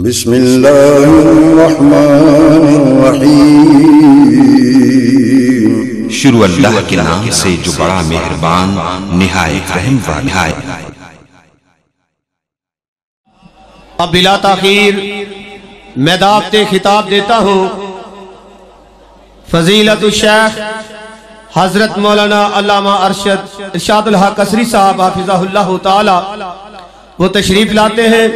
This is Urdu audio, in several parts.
بسم اللہ الرحمن الرحیم شروع اللہ کے نام سے جو بڑا مہربان نہایت رحم والا ہے۔ اب بلا تاخیر میں دعوت خطاب دیتا ہوں فضیلت الشیخ حضرت مولانا علامہ ارشاد الحق قصری صاحب حافظہ اللہ تعالی، وہ تشریف لاتے ہیں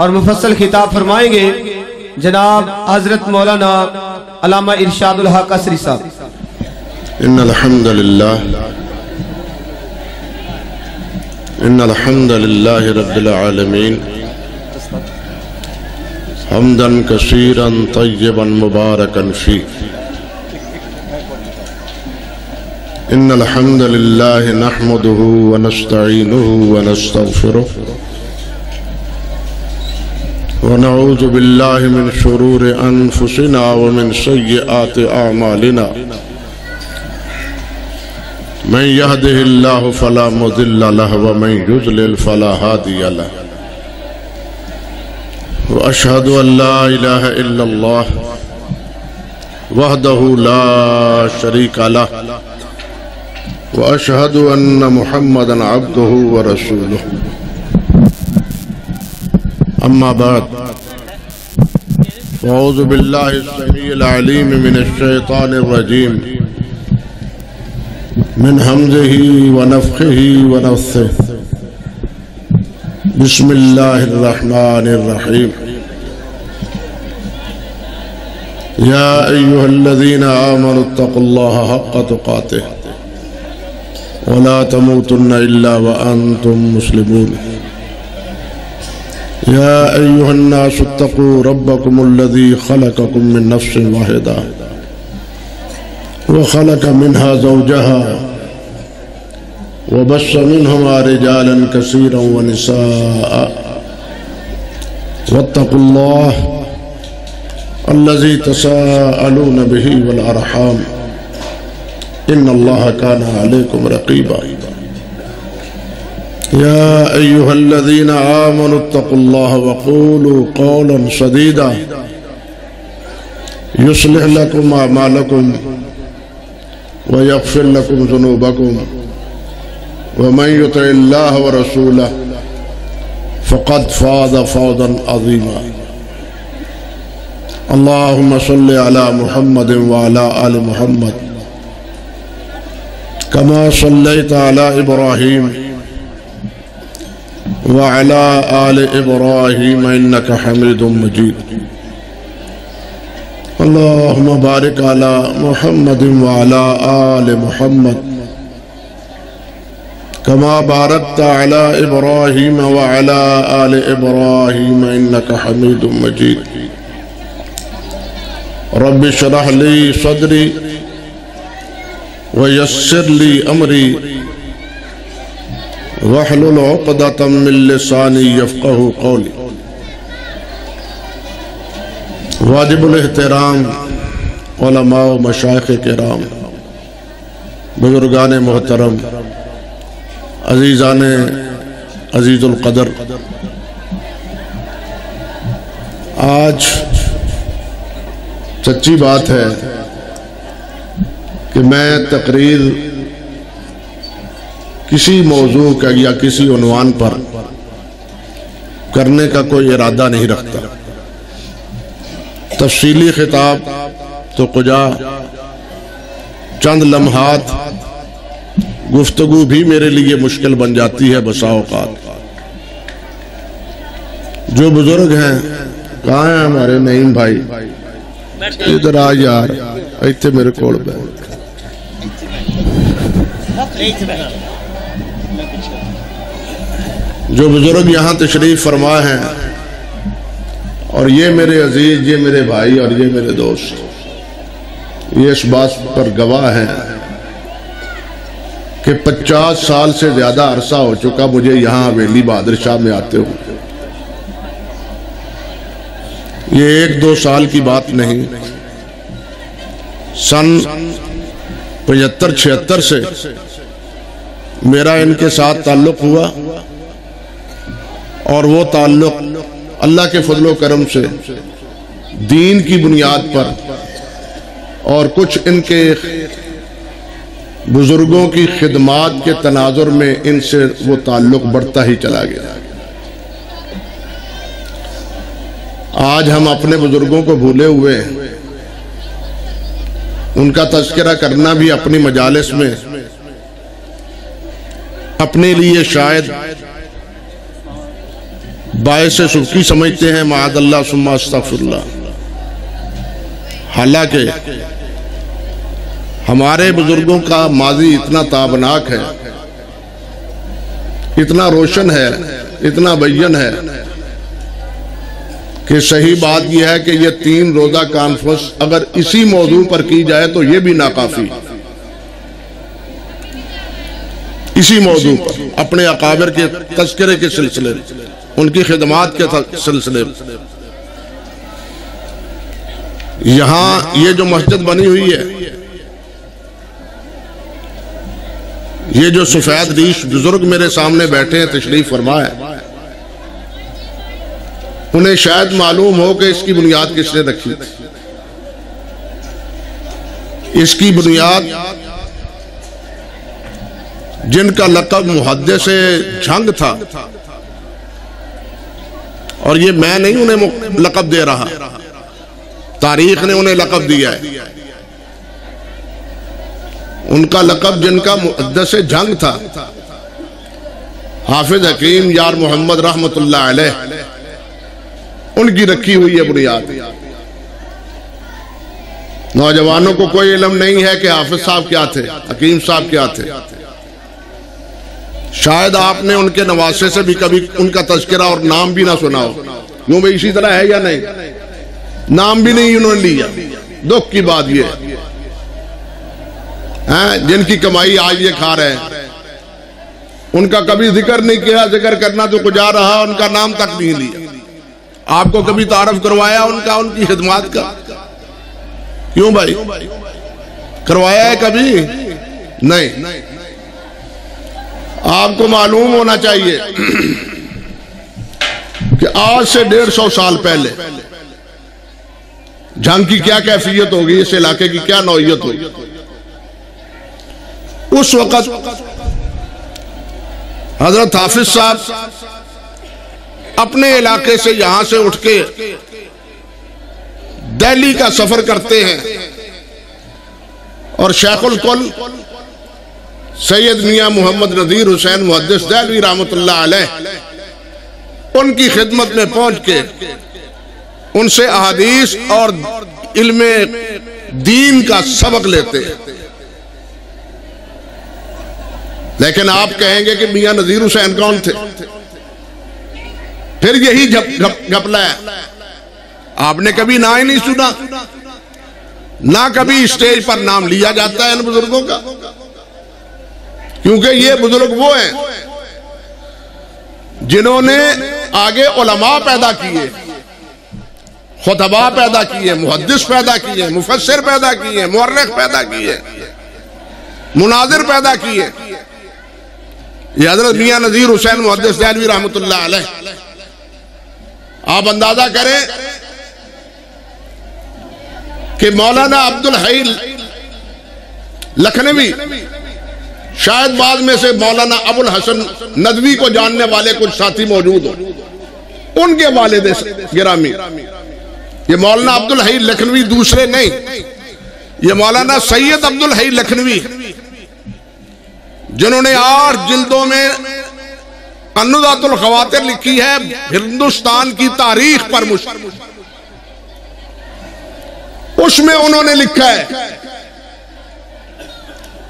اور مفصل خطاب فرمائیں گے جناب حضرت مولانا علامہ ارشاد الحق قصری صاحب۔ ان الحمد للہ رب العالمین حمدا کثیرا طیبا مبارکا فیہ۔ ان الحمد للہ نحمده ونستعینه ونستغفره ونعوذ باللہ من شرور انفسنا ومن سیئات اعمالنا، من يهده الله فلا مضل له ومن يضلل فلا هادي له، واشهد ان لا اله الا الله وحده لا شريك له، واشهد ان محمدا عبده ورسوله۔ اما بعد، اعوذ باللہ السمیع العلیم من الشیطان الرجیم من حمزه ونفخه ونفثه، بسم اللہ الرحمن الرحیم۔ یا ایہا الذین آمنوا اتقوا اللہ حق تقاته ولا تموتن الا وانتم مسلمون۔ یا ایہا الناس اتقوا ربکم الذی خلقکم من نفس واحدہ وخلق منها زوجها وبث منهما رجالا كثيرا ونساء، واتقوا الله الذي تساءلون به والأرحام إن الله كان عليكم رقيبا۔ يا أيها الذين آمنوا اتقوا الله وقولوا قولا سديدا يصلح لكم أعمالكم ويغفر لكم ذنوبكم، ومن يطع الله ورسوله فقد فاز فوزا عظيما۔ اللهم صل على محمد وعلى آل محمد كما صليت على إبراهيم وعلى آل إبراهيم إنك حميد مجيد۔ اللهم بارك على محمد وعلى آل محمد كما باركت على إبراهيم وعلى آل إبراهيم إنك حميد مجيد۔ رب اشرح لي صدري ويسر لي أمري واحلل عقدة من لساني يفقهوا قولي۔ واجب الاحترام علماء و مشائخ کرام، بزرگان محترم، عزیزان عزیز القدر، آج سچی بات ہے کہ میں تقریر کسی موضوع کا یا کسی عنوان پر کرنے کا کوئی ارادہ نہیں رکھتا۔ تفصیلی خطاب تو کجا چند لمحات گفتگو بھی میرے لیے مشکل بن جاتی ہے بسا اوقات۔ جو بزرگ ہیں، کہاں ہیں ہمارے نعیم بھائی؟ ادھر آ یار، ایتھے میرے کوڑ بیٹھ۔ جو بزرگ یہاں تشریف فرما ہیں، اور یہ میرے عزیز، یہ میرے بھائی اور یہ میرے دوست، یہ اس بات پر گواہ ہیں کہ 50 سال سے زیادہ عرصہ ہو چکا مجھے یہاں حویلی بہادر شاہ میں آتے ہوں۔ یہ 1-2 سال کی بات نہیں، سن 75-76 سے میرا ان کے ساتھ تعلق ہوا، اور وہ تعلق اللہ کے فضل و کرم سے دین کی بنیاد پر اور کچھ ان کے بزرگوں کی خدمات کے تناظر میں ان سے وہ تعلق بڑھتا ہی چلا گیا۔ آج ہم اپنے بزرگوں کو بھولے ہوئے ہیں، ان کا تذکرہ کرنا بھی اپنی مجالس میں اپنے لیے شاید باعث سخی سمجھتے ہیں، معاذ اللہ ثم استغفر اللہ۔ حالانکہ ہمارے بزرگوں کا ماضی اتنا تابناک ہے، اتنا روشن ہے، اتنا بین ہے کہ صحیح بات یہ ہے کہ یہ 3 روزہ کانفرنس اگر اسی موضوع پر کی جائے تو یہ بھی ناکافی۔ اسی موضوع پر اپنے اکابر کے تذکرے کے سلسلے، ان کی خدمات کے سلسلے، یہاں یہ جو مسجد بنی ہوئی ہے، یہ جو سفید ریش بزرگ میرے سامنے بیٹھے ہیں تشریف فرما ہے، انہیں شاید معلوم ہو کہ اس کی بنیاد کس نے رکھی۔ اس کی بنیاد جن کا لقب محدث جھنگ تھا، اور یہ میں نہیں انہیں لقب دے رہا، تاریخ نے انہیں لقب دیا ہے۔ ان کا لقب جن کا محدث جھنگ تھا، حافظ حکیم یار محمد رحمت اللہ علیہ، ان کی رکھی ہوئی ہے بنیاد۔ نوجوانوں کو کوئی علم نہیں ہے کہ حافظ صاحب کیا تھے، حکیم صاحب کیا تھے۔ شاید آپ نے ان کے نواسے سے بھی کبھی ان کا تذکرہ اور نام بھی نہ سنا ہو، یوں بھی اسی طرح ہے یا نہیں؟ نام بھی نہیں انہوں نے لیا۔ دکھ کی بات یہ ہے، جن کی کمائی آج یہ کھا رہے ہیں، ان کا کبھی ذکر نہیں کیا، ذکر کرنا تو کجا رہا، ان کا نام تک نہیں لیا۔ آپ کو کبھی تعارف کروایا ان کا، ان کی خدمات کا؟ کیوں بھائی کروایا ہے کبھی؟ نہیں۔ آپ کو معلوم ہونا چاہیے کہ آج سے 150 سال پہلے جنگ کی کیا کیفیت ہوگی، اس علاقے کی کیا نوعیت ہوگی۔ اس وقت حضرت حافظ صاحب اپنے علاقے سے یہاں سے اٹھ کے دہلی کا سفر کرتے ہیں، اور شیخ الکل سید میاں محمد نذیر حسین محدث دہلوی رحمت اللہ علیہ ان کی خدمت میں پہنچ کے ان سے احادیث اور علم دین کا سبق لیتے ہیں۔ لیکن آپ کہیں گے کہ میاں نذیر حسین کون تھے؟ پھر یہی گھپلا ہے، آپ نے کبھی نہ ہی نہیں سنا، نہ کبھی اسٹیج پر نام لیا جاتا ہے ان بزرگوں کا، کیونکہ یہ بزرگ وہ ہیں جنہوں نے آگے علماء پیدا کیے، خطباء پیدا کیے، محدث پیدا کیے، مفسر پیدا کیے، مورخ پیدا کیے، مناظر پیدا کیے۔ یہ حضرت میاں نذیر حسین محدث دہلوی رحمت اللہ علیہ، آپ اندازہ کریں کہ مولانا عبدالحی لکھنوی، شاید بعد میں سے مولانا ابو الحسن ندوی کو جاننے والے کچھ ساتھی موجود ہوں، ان کے والد گرامی یہ مولانا عبدالحی لکھنوی دوسرے نہیں، یہ مولانا سید عبدالحی لکھنوی، جنہوں نے 8 جلدوں میں انودات الخواطر لکھی ہے ہندوستان کی تاریخ پر مشتمل۔ اس میں انہوں نے لکھا ہے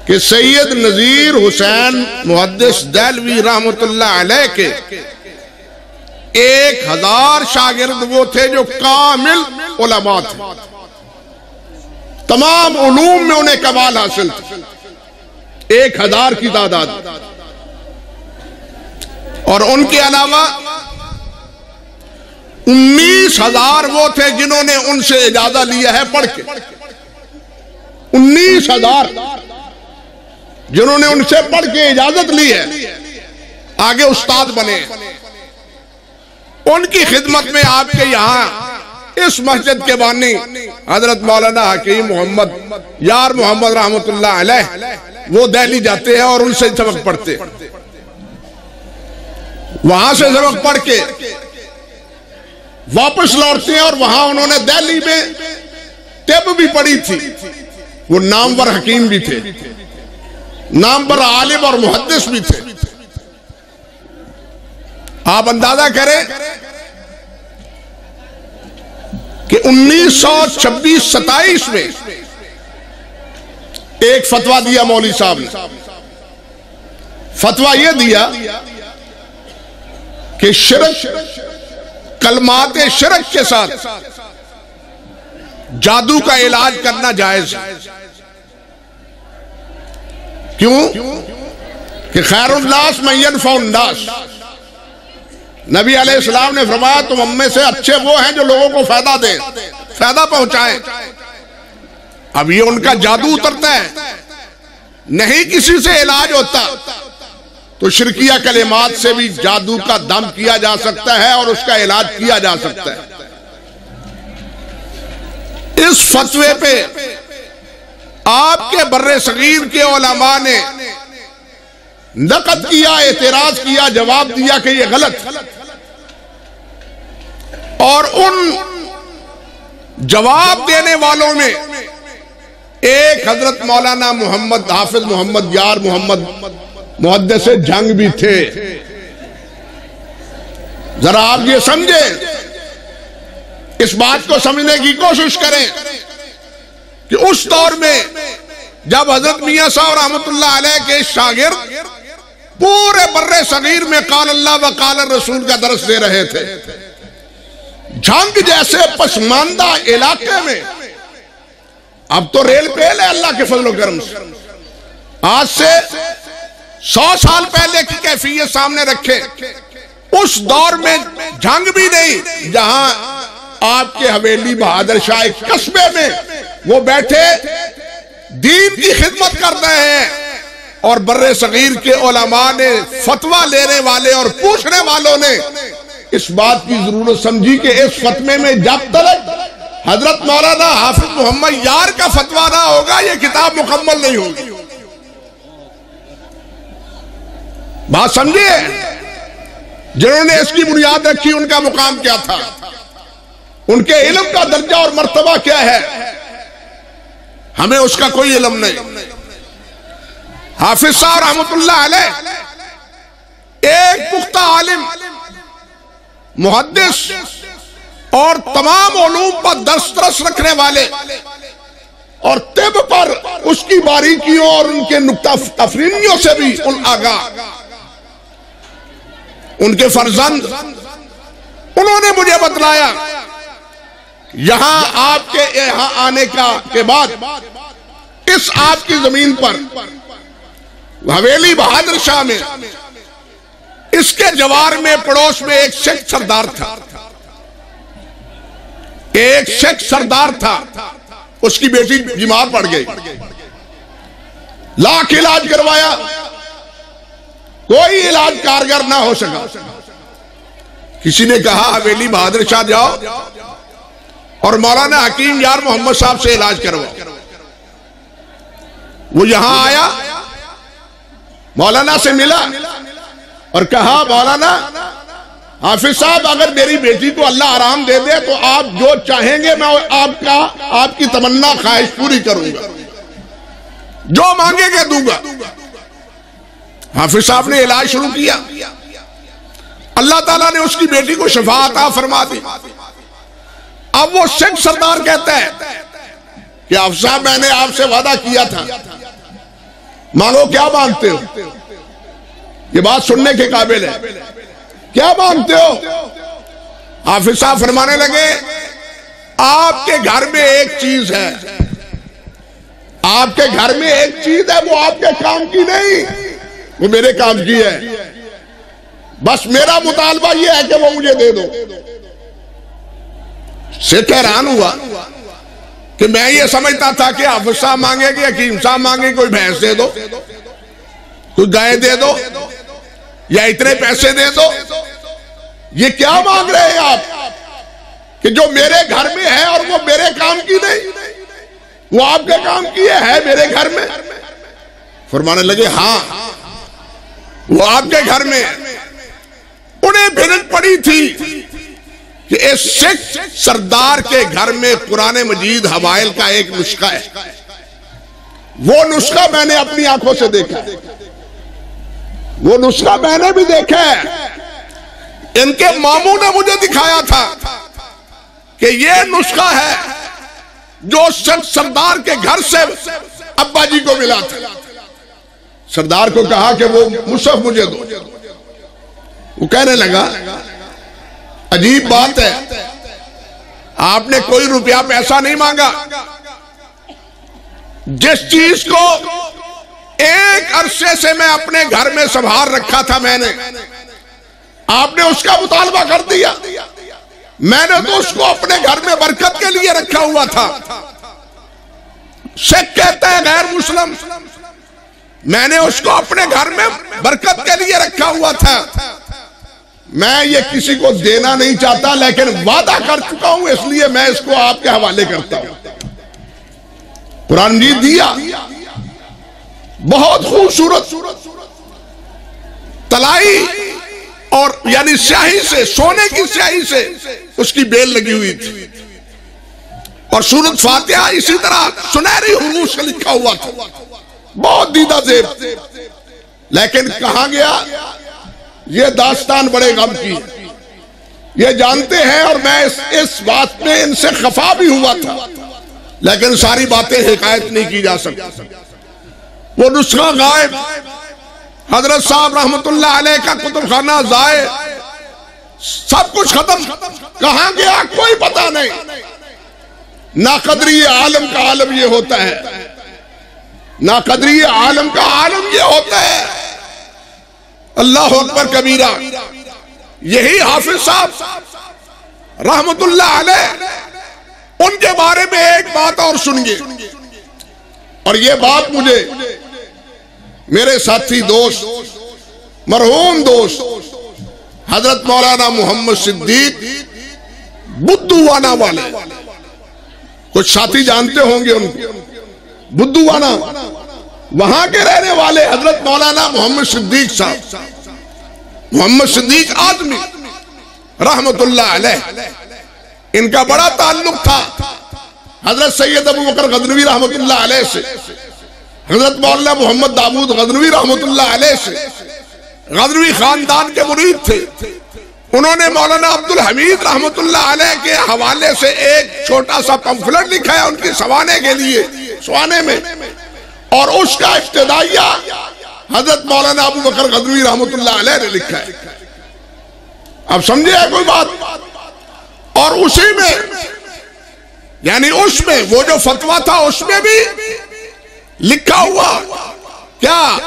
کہ سید نذیر حسین محدث دہلوی رحمت اللہ علیہ کے 1000 شاگرد وہ تھے جو کامل علماء تھے، تمام علوم میں انہیں کمال حاصل تھا، 1000 کی تعداد، اور ان کے علاوہ 19,000 وہ تھے جنہوں نے ان سے اجازہ لیا ہے پڑھ کے، 19,000 جنہوں نے ان سے پڑھ کے اجازت لی ہے، آگے استاد بنے۔ ان کی خدمت میں آپ کے یہاں اس مسجد کے بانی حضرت مولانا حکیم محمد یار محمد رحمت اللہ علیہ وہ دہلی جاتے ہیں اور ان سے سبق پڑھتے، وہاں سے سبق پڑھ کے واپس لوٹتے ہیں، اور وہاں انہوں نے دہلی میں طب بھی پڑھی تھی، وہ نامور حکیم بھی تھے، نامور عالم اور محدث بھی تھے۔ آپ اندازہ کریں کہ 1926-27 میں ایک فتویٰ دیا مولوی صاحب نے، فتویٰ یہ دیا کہ شرک، کلمات شرک کے ساتھ جادو کا علاج کرنا جائز ہے۔ کیوں؟ کہ خیر الناس من ينفع الناس، نبی علیہ السلام نے فرمایا تم ہم میں سے اچھے وہ ہیں جو لوگوں کو فائدہ دیں، فائدہ پہنچائیں۔ اب یہ ان کا جادو اترتا ہے، نہیں کسی سے علاج ہوتا، تو شرکیہ کلمات سے بھی جادو کا دم کیا جا سکتا ہے اور اس کا علاج کیا جا سکتا ہے۔ اس فتوے پہ آپ کے بر صغیر کے علماء نے نقد کیا، اعتراض کیا، جواب دیا کہ یہ غلط، اور ان جواب دینے والوں میں ایک حضرت مولانا محمد حافظ محمد یار محمد محدث جنگ بھی تھے۔ ذرا آپ یہ سمجھیں، اس بات کو سمجھنے کی کوشش کریں کہ اس دور میں جب حضرت میاں صاحب رحمت اللہ علیہ کے شاگرد پورے بر صغیر میں قال اللہ و قال الرسول کا درس دے رہے تھے، جھنگ جیسے پسماندہ علاقے میں، اب تو ریل پیل ہے اللہ کے فضل و کرم سے، آج سے 100 سال پہلے کی کیفیت سامنے رکھے، اس دور میں جھنگ بھی نہیں، جہاں آپ کے حویلی بہادر شاہ ایک قصبے میں وہ بیٹھے دین کی خدمت کر رہے ہیں، اور بر صغیر کے علماء نے، فتویٰ لینے والے اور پوچھنے والوں نے اس بات کی ضرورت سمجھی کہ اس فتوے میں جب تک حضرت مولانا حافظ محمد یار کا فتویٰ نہ ہوگا یہ کتاب مکمل نہیں ہوگی۔ بات سمجھیے، جنہوں نے اس کی بنیاد رکھی ان کا مقام کیا تھا، ان کے علم کا درجہ اور مرتبہ کیا ہے، ہمیں اس کا کوئی علم نہیں۔ حافظ صاحب رحمت اللہ علیہ ایک پختہ عالم، محدث اور تمام علوم پر دسترس رکھنے والے، اور طب پر اس کی باریکیوں اور ان کے نکتہ تفرینیوں سے بھی ان آگاہ، ان کے فرزند، انہوں نے مجھے بتلایا یہاں آپ کے یہاں آنے کے بعد اس آپ کی زمین پر حویلی بہادر شاہ میں اس کے جوار میں پڑوس میں ایک شیخ سردار تھا، ایک شیخ سردار تھا، اس کی بیٹی بیمار پڑ گئی، لاکھ علاج کروایا، کوئی علاج کارگر نہ ہو سکا۔ کسی نے کہا حویلی بہادر شاہ جاؤ اور مولانا حکیم یار محمد صاحب سے علاج کرواؤ۔ وہ یہاں آیا، مولانا سے ملا اور کہا مولانا حافظ صاحب اگر میری بیٹی کو اللہ آرام دے دے تو آپ جو چاہیں گے میں آپ کی تمنا خواہش پوری کروں گا، جو مانگے گے دوں گا۔ حافظ صاحب نے علاج شروع کیا، اللہ تعالیٰ نے اس کی بیٹی کو شفا عطا فرما دی۔ اب وہ شیخ سردار کہتا ہے کہ حافظ صاحب میں نے آپ سے وعدہ کیا تھا، مانگو کیا مانگتے ہو؟ یہ بات سننے کے قابل ہے، کیا مانگتے ہو؟ حافظ صاحب فرمانے لگے آپ کے گھر میں ایک چیز ہے، آپ کے گھر میں ایک چیز ہے، وہ آپ کے کام کی نہیں، وہ میرے کام کی ہے، بس میرا مطالبہ یہ ہے کہ وہ مجھے دے دو۔ شیخ حیران ہوا کہ میں یہ سمجھتا تھا کہ حافظ صاحب مانگے کہ حکیم صاحب مانگے کوئی بھینس دے دو، کوئی گائے دے دو، یا اتنے پیسے دے دو، یہ کیا مانگ رہے ہیں آپ کہ جو میرے گھر میں ہے اور وہ میرے کام کی نہیں، وہ آپ کے کام کی ہے میرے گھر میں؟ فرمانے لگے ہاں وہ آپ کے گھر میں۔ انہیں بھنک پڑی تھی کہ اس سکھ سردار کے گھر میں قرآن مجید حوائل کا ایک نسخہ ہے، وہ نسخہ میں نے اپنی آنکھوں سے دیکھا ہے، وہ نسخہ میں نے بھی دیکھا ہے، ان کے ماموں نے مجھے دکھایا تھا کہ یہ نسخہ ہے جو سردار کے گھر سے ابا جی کو ملا تھا۔ سردار کو کہا کہ وہ مصحف مجھے دو، وہ کہنے لگا عجیب بات ہے، آپ نے کوئی روپیہ پیسہ نہیں مانگا، جس چیز کو ایک عرصے سے میں اپنے گھر میں سنبھال رکھا تھا میں نے، آپ نے اس کا مطالبہ کر دیا۔ میں نے تو اس کو اپنے گھر میں برکت کے لیے رکھا ہوا تھا۔ سکھ کہتا ہے غیر مسلم، میں نے اس کو اپنے گھر میں برکت کے لیے رکھا ہوا تھا، میں یہ کسی کو دینا نہیں چاہتا لیکن وعدہ کر چکا ہوں، اس لیے میں اس کو آپ کے حوالے کرتا ہوں۔ قرآن جی دیا، بہت خوبصورت طلائی اور یعنی سیاہی سے، سونے کی سیاہی سے اس کی بیل لگی ہوئی تھی، اور سورۃ فاتحہ اسی طرح سنہری حروف سے لکھا ہوا تھا، بہت دیدہ زیب۔ لیکن کہاں گیا؟ یہ داستان بڑے غم کی ہے، یہ جانتے ہیں، اور میں اس بات میں ان سے خفا بھی ہوا تھا، لیکن ساری باتیں حکایت نہیں کی جا سکتی۔ وہ نسخہ غائب، حضرت صاحب رحمت اللہ علیہ کا کتب خانہ ضائع، سب کچھ ختم، کہاں گیا کوئی پتہ نہیں۔ ناقدری عالم کا عالم یہ ہوتا ہے، ناقدری عالم کا عالم یہ ہوتا ہے۔ اللہ اکبر کبیرہ۔ یہی حافظ صاحب رحمت اللہ علیہ، ان کے بارے میں ایک بات اور سنیے، اور یہ بات مجھے میرے ساتھی دوست، مرحوم دوست حضرت مولانا محمد صدیق بدھوانا والے، کچھ ساتھی جانتے ہوں گے ان کو، بدھوانا وہاں کے رہنے والے حضرت مولانا محمد صدیق صاحب، محمد صدیق آدمی رحمت اللہ علیہ، ان کا بڑا تعلق تھا حضرت سید ابو بکر غزنوی رحمت اللہ علیہ سے، حضرت مولانا محمد داؤد غزنوی رحمت اللہ علیہ سے، غزنوی خاندان کے مرید تھے۔ انہوں نے مولانا عبدالحمید رحمت اللہ علیہ کے حوالے سے ایک چھوٹا سا پمفلٹ لکھا ہے ان کی سوانے کے لیے، سوانے میں، اور اس کا ابتدائیہ حضرت مولانا ابو بکر غزنوی رحمت اللہ علیہ نے لکھا ہے۔ اب سمجھے ہے کوئی بات؟ اور اسی میں یعنی اس میں وہ جو فتویٰ تھا اس میں بھی لکھا ہوا کیا؟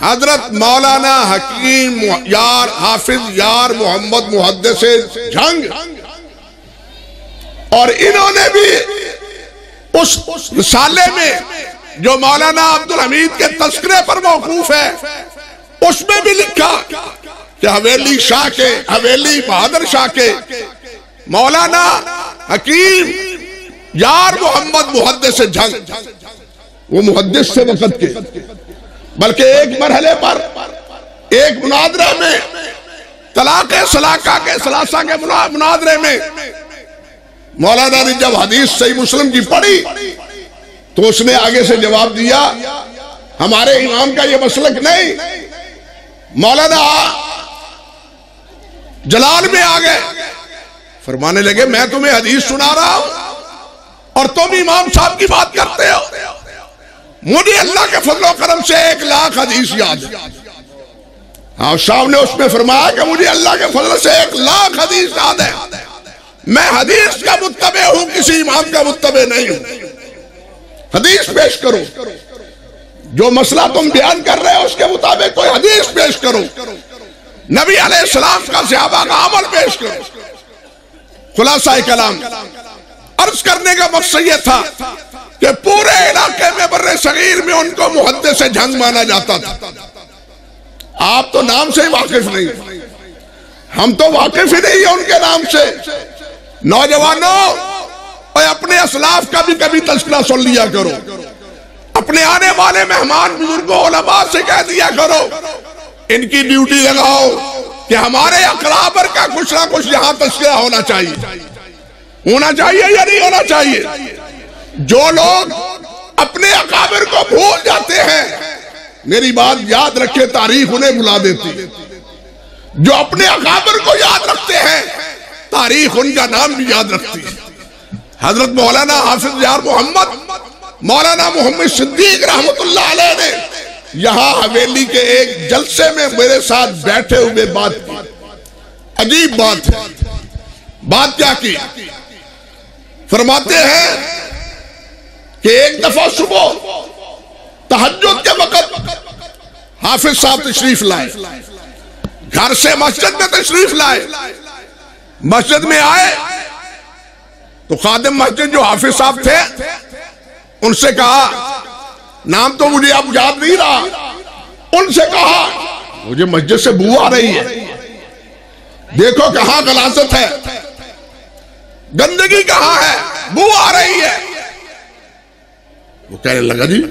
حضرت مولانا حکیم یار حافظ یار محمد محدث جھنگ، اور انہوں نے بھی اس رسالے میں جو مولانا عبدالحمید کے تذکرے پر موقوف ہے اس میں بھی لکھا کہ حویلی شاہ کے، حویلی بہادر شاہ کے مولانا حکیم یار محمد محدث جھنگ، وہ محدث سے وقت کے، بلکہ ایک مرحلے پر ایک مناظرہ میں طلاق سلاکہ کے ثلاثہ کے مناظرے میں مولانا نے جب حدیث صحیح مسلم کی پڑھی تو اس نے آگے سے جواب دیا ہمارے امام کا یہ مسلک نہیں۔ مولانا جلال میں آگئے، فرمانے لگے میں تمہیں حدیث سنا رہا ہوں اور تم امام صاحب کی بات کرتے ہو، مجھے اللہ کے فضل و کرم سے 1,00,000 حدیث یاد ہے۔ ہاں صاحب نے اس میں فرمایا کہ مجھے اللہ کے فضل سے 1,00,000 حدیث یاد ہے، میں حدیث کا متبع ہوں، کسی امام کا متبع نہیں ہوں۔ حدیث پیش کرو، جو مسئلہ تم بیان کر رہے ہو اس کے مطابق کوئی حدیث پیش کرو، نبی علیہ السلام کا صحابہ کا عمل پیش کرو۔ خلاصہ کلام عرض کرنے کا مقصد یہ تھا کہ پورے علاقے میں بر صغیر میں ان کو محدث جھنگ مانا جاتا تھا۔ آپ تو نام سے ہی واقف نہیں، ہم تو واقف ہی نہیں ہیں ان کے نام سے۔ نوجوانوں، اور اپنے اسلاف کا بھی کبھی تذکرہ سن لیا کرو، اپنے آنے والے مہمان بزرگوں علماء سے کہہ دیا کرو، ان کی ڈیوٹی لگاؤ کہ ہمارے اقرابر کا کچھ نہ کچھ یہاں تذکرہ ہونا چاہیے۔ ہونا چاہیے یا نہیں ہونا چاہیے؟ جو لوگ اپنے اقابر کو بھول جاتے ہیں، میری بات یاد رکھے، تاریخ انہیں بھلا دیتی۔ جو اپنے اقابر کو یاد رکھتے ہیں، تاریخ ان کا نام بھی یاد رکھتی ہے۔ حضرت مولانا حافظ یار محمد مولانا محمد صدیق رحمت اللہ علیہ نے یہاں حویلی کے ایک جلسے میں میرے ساتھ بیٹھے ہوئے بات کی۔ عجیب بات ہے۔ بات کیا کی؟ فرماتے ہیں کہ ایک دفعہ صبح تہجد کے وقت حافظ صاحب تشریف لائے، گھر سے مسجد میں تشریف لائے۔ مسجد میں آئے تو خادم مسجد جو حافظ صاحب تھے ان سے کہا، نام تو مجھے اب یاد نہیں رہا، ان سے کہا مجھے مسجد سے بو آ رہی ہے، دیکھو کہاں غلاظت ہے، گندگی کہاں ہے، بو آ رہی ہے۔ وہ کہنے لگا جی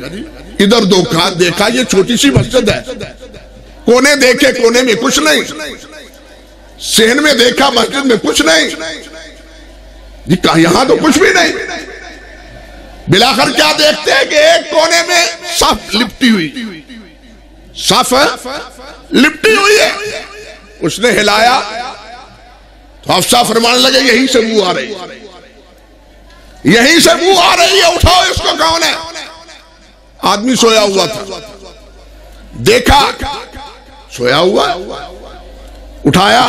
ادھر دیکھا یہ چھوٹی سی مسجد ہے، کونے دیکھے کونے میں کچھ نہیں، صحن میں دیکھا مسجد میں کچھ نہیں، جی کہا یہاں تو کچھ بھی نہیں۔ بلاخر کیا دیکھتے ہیں کہ ایک کونے میں صف لپٹی ہوئی، صف لپٹی ہوئی ہے۔ اس نے ہلایا تو حفصہ فرمانے لگے یہیں سے بو آ رہی ہے، یہیں سے بو آ رہی ہے، اٹھاؤ اس کو۔ کون ہے؟ آدمی سویا ہوا تھا، دیکھا سویا ہوا، اٹھایا،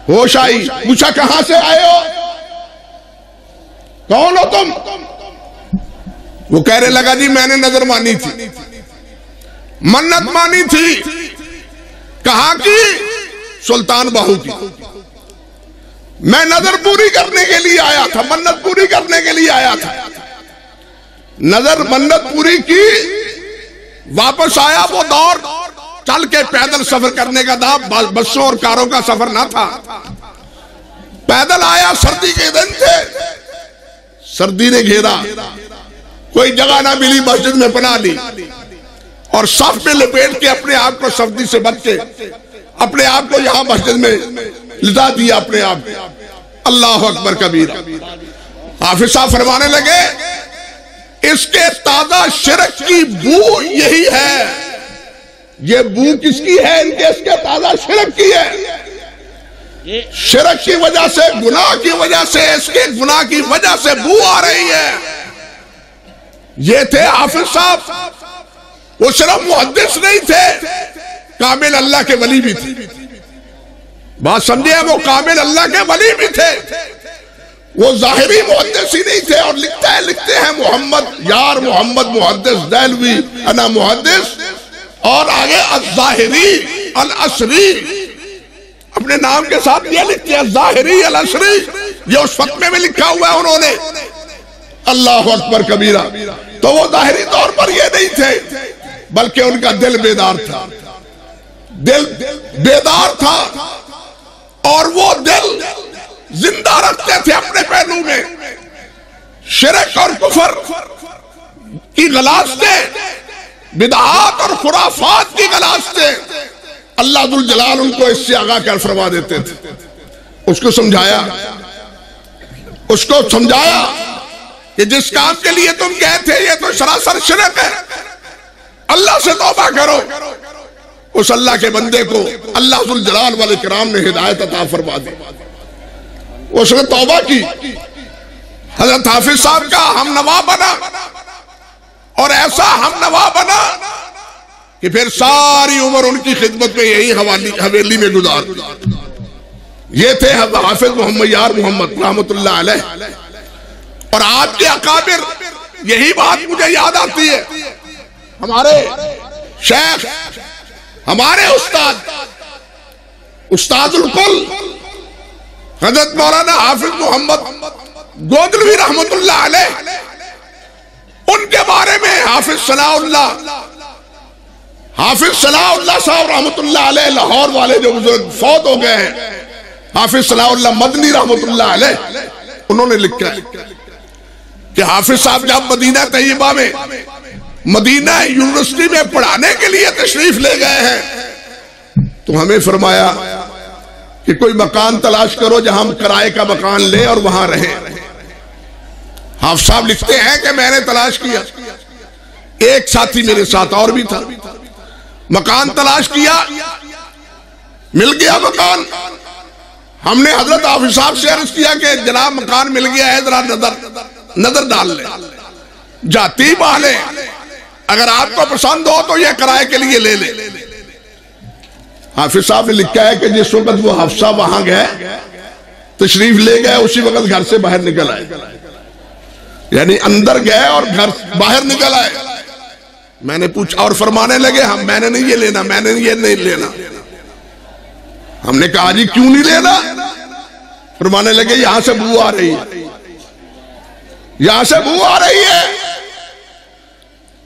ہوش آئی، پوچھا کہاں سے آئے ہو، کون ہو تم؟ وہ کہنے لگا جی میں نے نظر مانی تھی، منت مانی تھی۔ کہاں کی؟ سلطان باہو کی۔ میں نظر پوری کرنے کے لیے آیا تھا، منت پوری کرنے کے لیے آیا تھا۔ نظر منت پوری کی، واپس آیا۔ وہ دور چل کے پیدل سفر کرنے کا تھا، بسوں اور کاروں کا سفر نہ تھا۔ پیدل آیا، سردی کے دن تھے، سردی نے گھیرا، کوئی جگہ نہ ملی، مسجد میں پناہ لی اور صف میں لپیٹ کے اپنے آپ کو سردی سے بچ کے اپنے آپ کو یہاں مسجد میں لٹا دیا اپنے آپ۔ اللہ اکبر کبیرہ۔ حافظ صاحب فرمانے لگے اس کے تازہ شرک کی بو یہی ہے۔ یہ بو کس کی ہے؟ ان کے اس کے تازہ شرک کی ہے۔ شرک کی وجہ سے، گناہ کی وجہ سے، اس کے گناہ کی وجہ سے بو آ رہی ہے۔ یہ تھے حافظ صاحب، وہ صرف محدث نہیں تھے، کامل اللہ کے ولی بھی تھے۔ بات سمجھے؟ وہ کامل اللہ کے ولی بھی تھے، وہ ظاہری محدث ہی نہیں تھے۔ اور لکھتے ہیں محمد یار محمد محدث دہلوی انا محدث، اور آگے الظاہری الاسری اپنے نام کے ساتھ یہ لکھتے ہیں، الظاہری الاسری، یہ اس فتوے میں لکھا ہوا ہے انہوں نے۔ اللہ اکبر کبیرہ۔ تو وہ ظاہری طور پر یہ نہیں تھے، بلکہ ان کا دل بیدار تھا، دل بیدار تھا، اور وہ دل زندہ رکھتے تھے اپنے پہلو میں شرک اور کفر کی غلاظتیں، بدعات اور خرافات کی غلاظتیں۔ اللہ ذوالجلال ان کو اس سے آگاہ کر فرما دیتے تھے۔ اس کو سمجھایا کہ جس کام کے لیے تم گئے تھے یہ تو سراسر شرک ہے، اللہ سے توبہ کرو۔ اس اللہ کے بندے کو اللہ ذوالجلال والاکرام نے ہدایت عطا فرما دی، اس نے توبہ کی، حضرت حافظ صاحب کا ہم نوا بنا، اور ایسا ہم نوا بنا کہ پھر ساری عمر ان کی خدمت میں یہی حویلی میں گزار۔ یہ تھے حافظ محمد یار محمد رحمت اللہ علیہ۔ اور آج کے اکابر، یہی بات مجھے یاد آتی ہے، ہمارے شیخ، ہمارے استاد الکل حضرت مولانا حافظ محمد گودلوی رحمت اللہ علیہ، ان کے بارے میں حافظ ثناء اللہ، حافظ صلاح اللہ صاحب رحمت اللہ علیہ لاہور والے جو بزرگ فوت ہو گئے ہیں، حافظ صلاح اللہ مدنی رحمت اللہ علیہ، انہوں نے لکھا ہے کہ حافظ صاحب جب مدینہ طیبہ میں مدینہ یونیورسٹی میں پڑھانے کے لیے تشریف لے گئے ہیں تو ہمیں فرمایا کہ کوئی مکان تلاش کرو جہاں ہم کرائے کا مکان لیں اور وہاں رہیں۔ حافظ صاحب لکھتے ہیں کہ میں نے تلاش کیا، ایک ساتھی میرے ساتھ اور بھی تھا، مکان تلاش کیا، مل گیا مکان۔ ہم نے حضرت حافظ صاحب سے عرض کیا کہ جناب مکان مل گیا ہے، ذرا نظر ڈال لیں، جاتی بالے، اگر آپ کو پسند ہو تو یہ کرائے کے لیے لے لیں۔ حافظ صاحب نے لکھا ہے کہ جس وقت وہ حافظ صاحب وہاں گئے، تشریف لے گئے، اسی وقت گھر سے باہر نکل آئے، یعنی اندر گئے اور گھر باہر نکل آئے۔ میں نے پوچھا اور فرمانے لگے میں نے نہیں یہ لینا، میں نے یہ نہیں لینا۔ ہم نے کہا جی کیوں نہیں لینا؟ فرمانے لگے یہاں سے بو آ رہی ہے، یہاں سے بو آ رہی ہے۔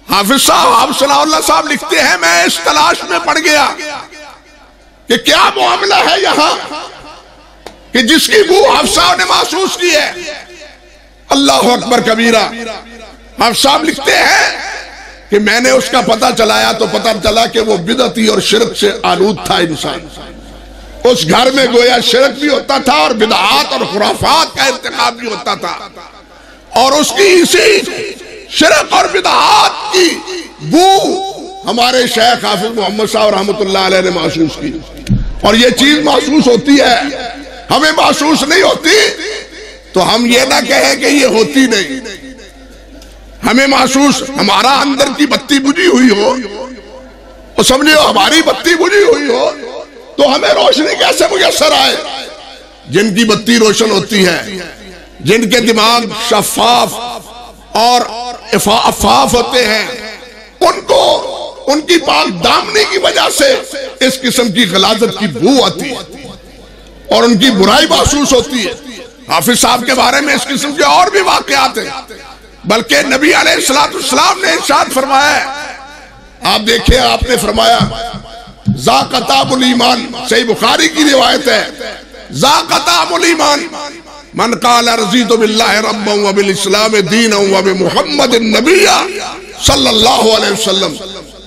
حافظ صاحب صلاح اللہ صاحب لکھتے ہیں میں اس تلاش میں پڑ گیا کہ کیا معاملہ ہے یہاں کہ جس کی بو حافظ صاحب نے محسوس کی ہے۔ اللہ اکبر کبیرہ۔ حافظ صاحب لکھتے ہیں کہ میں نے اس کا پتہ چلایا تو پتہ چلا کہ وہ بدعتی اور شرک سے آلود تھا انسان۔ اس گھر میں گویا شرک بھی ہوتا تھا اور بدعات اور خرافات کا ارتکاب بھی ہوتا تھا، اور اس کی اسی شرک اور بدعات کی بو ہمارے شیخ حافظ محمد صاحب رحمت اللہ علیہ نے محسوس کی۔ اور یہ چیز محسوس ہوتی ہے، ہمیں محسوس نہیں ہوتی تو ہم یہ نہ کہیں کہ یہ ہوتی نہیں۔ ہمیں محسوس، ہمارا اندر کی بتی بجھی ہوئی ہو، اور سمجھو ہماری بتی بجھی ہوئی ہو تو ہمیں روشنی کیسے میسر آئے؟ جن کی بتی روشن ہوتی ہے، جن کے دماغ شفاف اور افاف ہوتے ہیں، ان کو ان کی پاک دامنی کی وجہ سے اس قسم کی غلاظت کی بو آتی ہے اور ان کی برائی محسوس ہوتی ہے۔ حافظ صاحب کے بارے میں اس قسم کے اور بھی واقعات ہیں، بلکہ نبی علیہ السلام نے ارشاد فرمایا ہے، آپ دیکھیں آپ نے فرمایا ذاق طعم الایمان، صحیح بخاری کی روایت ہے، ذاق طعم الایمان من قال رضیت باللہ ربا وبالاسلام دینا وبمحمد النبی صلی اللہ علیہ وسلم،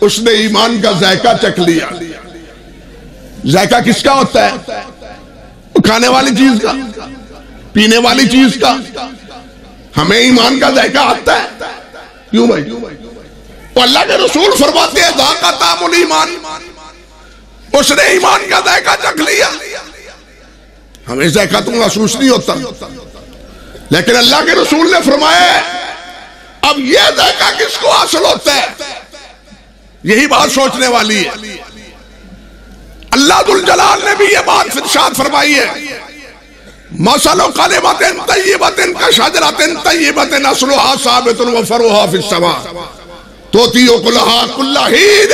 اس نے ایمان کا ذائقہ چکھ لیا۔ ذائقہ کس کا ہوتا ہے؟ کھانے والی چیز کا، پینے والی چیز کا۔ ہمیں ایمان کا ذائقہ آتا ہے، کیوں بھائی؟ تو اللہ کے رسول فرماتے ہیں ذاق طعم الایمان، اس نے ایمان کا ذائقہ چکھ لیا۔ ہمیں ذائقہ تو محسوس نہیں ہوتا، لیکن اللہ کے رسول نے فرمایا اب یہ ذائقہ کس کو حاصل ہوتا ہے؟ یہی بات سوچنے والی ہے۔ اللہ ذو الجلال نے بھی یہ بات ارشاد فرمائی ہے، مثل کلمۃ طیبۃ کشجرۃ طیبۃ اصلھا ثابت وفرعھا فی السماء تؤتی اکلھا کل حین۔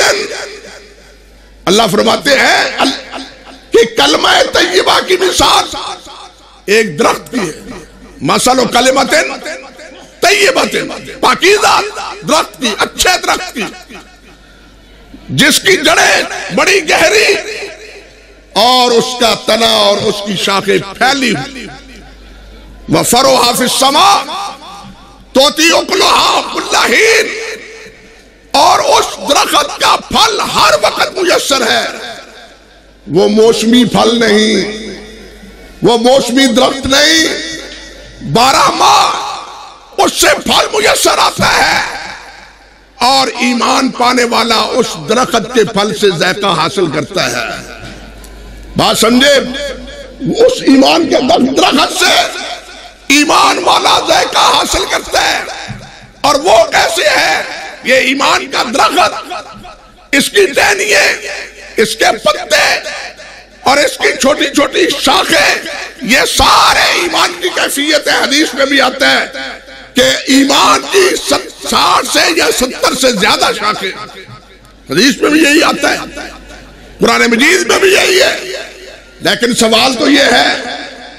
اللہ فرماتے ہیں کہ کلمہ طیبہ کی مثال ایک درخت کی ہے، مثل کلمۃ طیبۃ، پاکیزہ درخت کی، اچھے درخت کی، جس کی جڑیں بڑی گہری اور اس کا تنا اور اس کی شاخیں پھیلی ہوئی، وفرعھا فی السماء تؤتی اکلھا کل حین، اور اس درخت کا پھل ہر وقت میسر ہے۔ وہ موسمی پھل نہیں، وہ موسمی درخت نہیں، 12 ماہ اس سے پھل میسر آتا ہے، اور ایمان پانے والا اس درخت کے پھل سے ذائقہ حاصل کرتا ہے۔ بات سمجھے؟ اس ایمان کے درخت سے ایمان والا ذائقہ حاصل کرتا ہے، اور وہ کیسے ہے؟ یہ ایمان کا درخت، اس کی ٹہنیاں، اس کے پتے اور اس کی چھوٹی چھوٹی شاخیں، یہ سارے ایمان کی کیفیت ہے۔ حدیث میں بھی آتا ہے کہ ایمان کی 60 سے یا 70 سے زیادہ شاخیں، حدیث میں بھی یہی آتا ہے، قرآن مجید میں بھی یہی ہے۔ لیکن سوال تو یہ ہے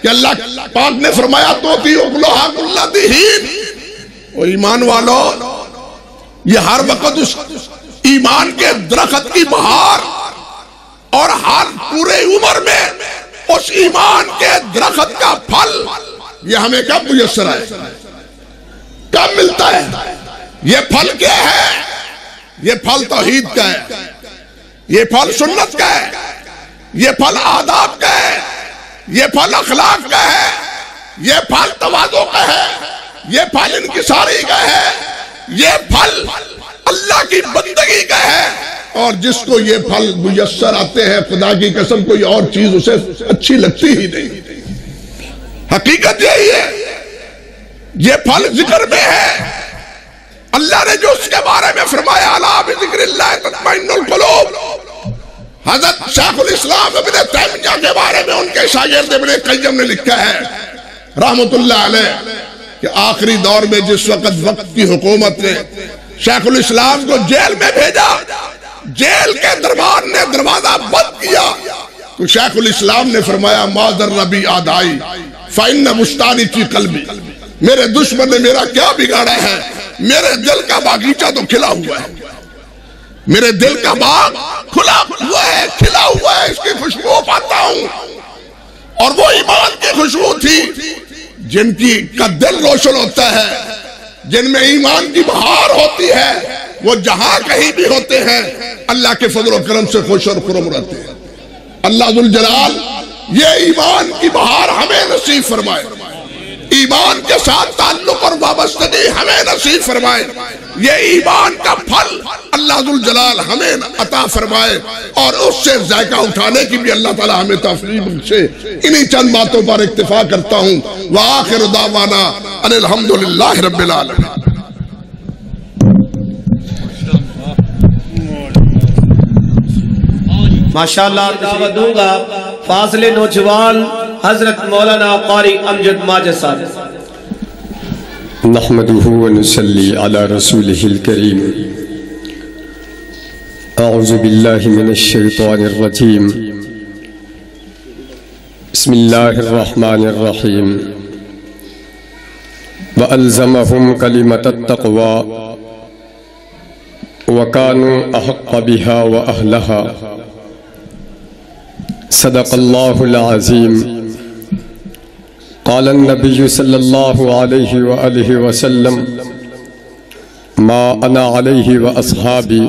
کہ اللہ پاک نے فرمایا تؤتی اکلھا کل حین، اور ایمان والو یہ ہر وقت اس ایمان کے درخت کی بہار اور ہر پورے عمر میں اس ایمان کے درخت کا پھل یہ ہمیں کب میسر ہے، کب ملتا ہے؟ یہ پھل کیا ہے؟ یہ پھل توحید کا ہے، یہ پھل سنت کا ہے، یہ پھل آداب کا ہے، یہ پھل اخلاق کا ہے، یہ پھل تواضع کا ہے، یہ پھل انکساری کا ہے، یہ پھل اللہ کی بندگی کا ہے۔ اور جس کو یہ پھل میسر آتے ہیں خدا کی قسم کوئی اور چیز اسے اچھی لگتی ہی نہیں۔ حقیقت یہی ہے، یہ پھل ذکر میں ہے۔ اللہ نے جو اس کے بارے میں فرمایا الا بذکر اللہ تطمئن القلوب، حضرت شیخ الاسلام ابن تیمیہ کے بارے میں ان کے شاگرد ابن قیم نے لکھا ہے رحمت اللہ علیہ کہ آخری دور میں جس وقت کی حکومت نے شیخ الاسلام کو جیل میں بھیجا، جیل کے دربار نے دروازہ بند کیا تو شیخ الاسلام نے فرمایا ما ضر بی اعدائی فإن بستانی فی قلبی، میرے دشمن نے میرا کیا بگاڑا ہے، میرے دل کا باغیچہ تو کھلا ہوا ہے، میرے دل کا باغ کھلا ہوا ہے، کھلا ہوا ہے، اس کی خوشبو پاتا ہوں۔ اور وہ ایمان کی خوشبو تھی جن کا دل روشن ہوتا ہے، جن میں ایمان کی بہار ہوتی ہے، وہ جہاں کہیں بھی ہوتے ہیں اللہ کے فضل و کرم سے خوش اور خرم رہتے ہیں۔ اللہ ذوالجلال یہ ایمان کی بہار ہمیں نصیب فرمائے، ایمان کے ساتھ تعلق اور وابستگی ہمیں نصیب فرمائے، یہ ایمان کا پھل اللہ ذوالجلال ہمیں عطا فرمائے، اور اس سے ذائقہ اٹھانے کی بھی اللہ تعالی ہمیں توفیق بخشے۔ انہی چند باتوں پر اکتفا کرتا ہوں۔ وآخر دعوانا ان الحمدللہ رب العالمین۔ ماشاءاللہ دعوت دوں گا فاضل نوجوان حضرت مولانا قاری امجد ماجد صاحب۔ نحمده ونصلي على رسوله الكريم۔ أعوذ بالله من الشيطان الرجيم، بسم الله الرحمن الرحيم، وألزمهم كلمة التقوى وكانوا أحق بها وأهلها، صدق الله العظيم۔ قال النبي صلى الله عليه وآله وسلم ما أنا عليه وأصحابي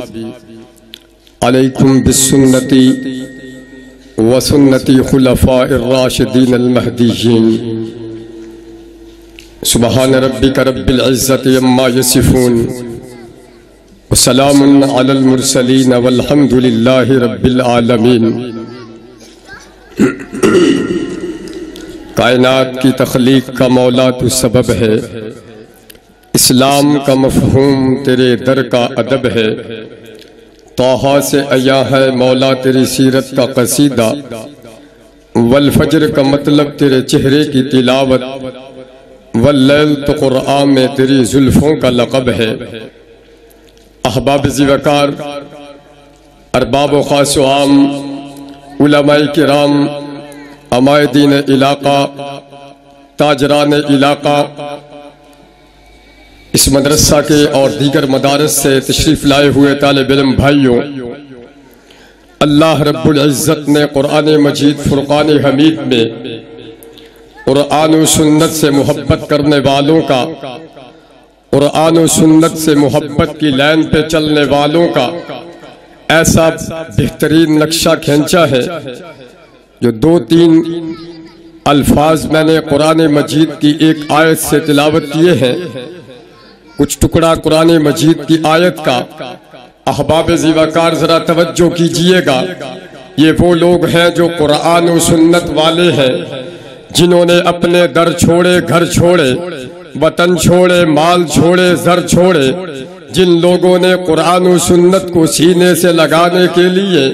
عليكم بالسنة وسنة خلفاء الراشدين المهديين۔ سبحان ربك رب العزة عما يصفون وسلام على المرسلين والحمد لله رب العالمين۔ کائنات کی تخلیق کا مولا تو سبب ہے، اسلام کا مفہوم تیرے در کا ادب ہے، طٰہٰ سے عیاں ہے مولا تیری سیرت کا قصیدہ، والفجر کا مطلب تیرے چہرے کی تلاوت، واللیل تو قرآن میں تیری زلفوں کا لقب ہے۔ احباب ذی وقار، ارباب و خاص و عام، علماء کرام، عمائدین علاقہ، تاجران علاقہ، اس مدرسہ کے اور دیگر مدارس سے تشریف لائے ہوئے طالب علم بھائیوں، اللہ رب العزت نے قرآن مجید فرقان حمید میں قرآن و سنت سے محبت کرنے والوں کا، قرآن و سنت سے محبت کی لائن پہ چلنے والوں کا ایسا بہترین نقشہ کھینچا ہے جو دو تین الفاظ میں نے قرآن مجید کی ایک آیت سے تلاوت کیے ہیں، کچھ ٹکڑا قرآن مجید کی آیت کا۔ احباب ذی وقار ذرا توجہ کیجئے گا، یہ وہ لوگ ہیں جو قرآن و سنت والے ہیں، جنہوں نے اپنے در چھوڑے، گھر چھوڑے، وطن چھوڑے، مال چھوڑے، زر چھوڑے، جن لوگوں نے قرآن و سنت کو سینے سے لگانے کے لیے